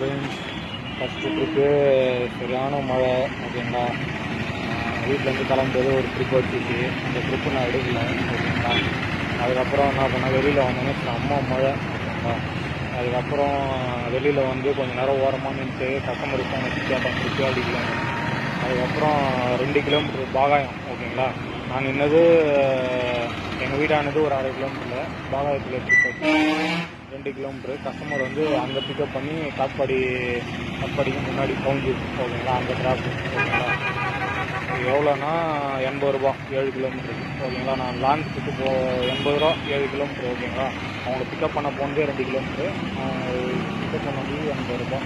Friends, first trip சரியான மழை. ஓகேங்களா, வீட்டிலேருந்து கிளம்பும்போது ஒரு ட்ரிப் வச்சுச்சு. அந்த ட்ரிப்பு நான் எடுக்கல. ஓகேங்களா, அதுக்கப்புறம் என்ன பண்ணேன், வெளியில் வந்தோன்னே செம்ம மழை. ஓகேங்களா, அதுக்கப்புறம் வெளியில் வந்து கொஞ்சம் நேரம் ஓரமாக நின்றுட்டு கஸ்டமர் ஃபோன் வச்சு கேட்டேன் ட்ரிப்பே அடிக்கலான்னு. அதுக்கப்புறம் 2 கிலோமீட்டர் பாகாயம். ஓகேங்களா, நான் நின்னது எங்கள் வீட்டானது ஒரு 1/2 கிலோமீட்டரில், பாகாயத்தில் ட்ரிப் வச்சு 2 கிலோமீட்ரு. கஸ்டமர் வந்து அங்கே பிக்கப் பண்ணி காட்பாடிக்கு முன்னாடி கவுஞ்சி. ஓகேங்களா, அங்கே ட்ராப். ஓகேங்களா, எவ்வளோனா 80 ரூபா 7 கிலோமீட்டருக்கு. ஓகேங்களா, நான் லாங் ட்ரிப்பு 80 ரூபா 7 கிலோமீட்ரு. ஓகேங்களா, அவங்கள பிக்கப் பண்ண போனதே 2 கிலோமீட்ரு, பிக்கப் பண்ணது 80 ரூபா.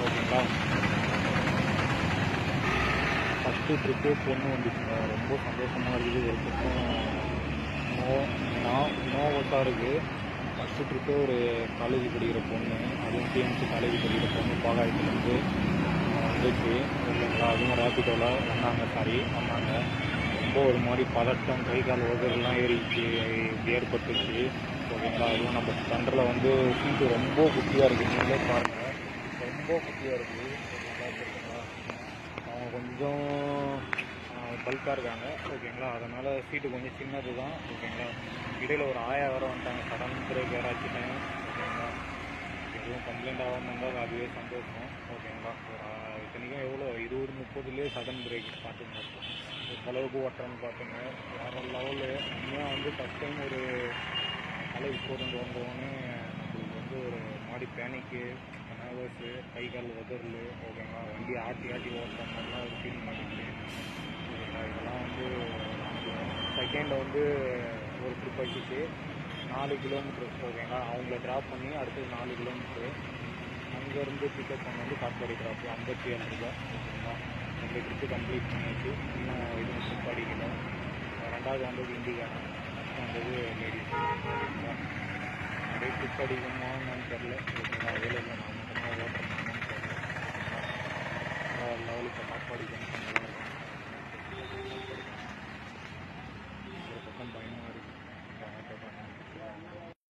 ஓகேங்களா, ஃபஸ்ட்டு ட்ரிப்பே பொண்ணு வந்துச்சுங்க. ரொம்ப சந்தோஷமாக இருக்குது. ஒரு பக்கம் நோவஸாக இருக்குது. ஃபஸ்ட்டு ட்ரிப்பே ஒரு காலேஜ் படிக்கிற பொண்ணு, அதுவும் டிஎம்சி காலேஜ் படிக்கிற பொண்ணு பாகாயத்துலேருந்து வந்துச்சு. இல்லைங்களா, அதுவும் ரேப்பிட்டோவில் வந்தாங்க. ரொம்ப ஒரு மாதிரி பதட்டம், கை கால் உதறெல்லாம் ஏற்பட்டுச்சு. ஓகேங்களா, அதுவும் நம்ம ஸ்பெண்டரில் வந்து சீட்டு ரொம்ப குட்டியாக இருக்குது. நீங்களே பாருங்கள், ரொம்ப குட்டியாக இருக்குது. ஓகேங்களா, அவங்க கொஞ்சம் பல்காக இருக்காங்க. ஓகேங்களா, அதனால் சீட்டு கொஞ்சம் சின்னது தான். ஓகேங்களா, இடையில் ஒரு ஆயா வேறு வந்துட்டாங்க, சடன் பிரேக் வேறு ஆச்சுட்டாங்க. ஓகேங்களா, எதுவும் கம்ப்ளைண்ட் ஆகாமல் இருந்தால் அதுவே சந்தோஷம். ஓகேங்களா, ஒரு இத்தனைக்கும் எவ்வளோ 20-30லேயே சடன் பிரேக் பார்த்துங்க. அளவுக்கு ஓட்டுறேன்னு பார்த்துங்க. வேறு லெவலு. உண்மையாக வந்து ஃபஸ்ட் டைம் ஒரு காலேஜ் போட்டு வந்தோடனே நம்மளுக்கு வந்து ஒரு மாதிரி பேனிக்கு, நர்வஸு, கை கால் உதறல். ஓகேங்களா, வண்டி ஆட்டி ஓட்டுற மாதிரிலாம் ஒரு ஃபீல் பண்ணிச்சு. ஓகேங்களா, இதெல்லாம் வந்து செகண்டில் வந்து ஒரு ட்ரிப் வச்சுட்டு 4 கிலோமீட்ரு. ஓகேங்களா, அவங்கள ட்ராப் பண்ணி அடுத்தது 4 கிலோமீட்ரு. அங்கேருந்து பிக்கப் பண்ண வந்து காட்பாடி ட்ராப்பு 57 ரூபா. ஓகேங்களா, 2 ட்ரிப்பு கம்ப்ளீட் பண்ணியாச்சு. இன்னும் இதுவும் ட்ரிப் அடிக்கணும். 2வது வந்தது இண்டிகான, ஃபஸ்ட்டு வந்தது லேடிஸ். ஓகேங்களா, அப்படியே ட்ரிப் அடிக்கணுமான்னு தெரில. ஓகேங்களா, வேலையில் நான் மட்டும்தான் ஓட்டுறேன்னு தெரில. ஓகேங்களா, லெவலுக்கு காட்பாடி ஜங்ஷன்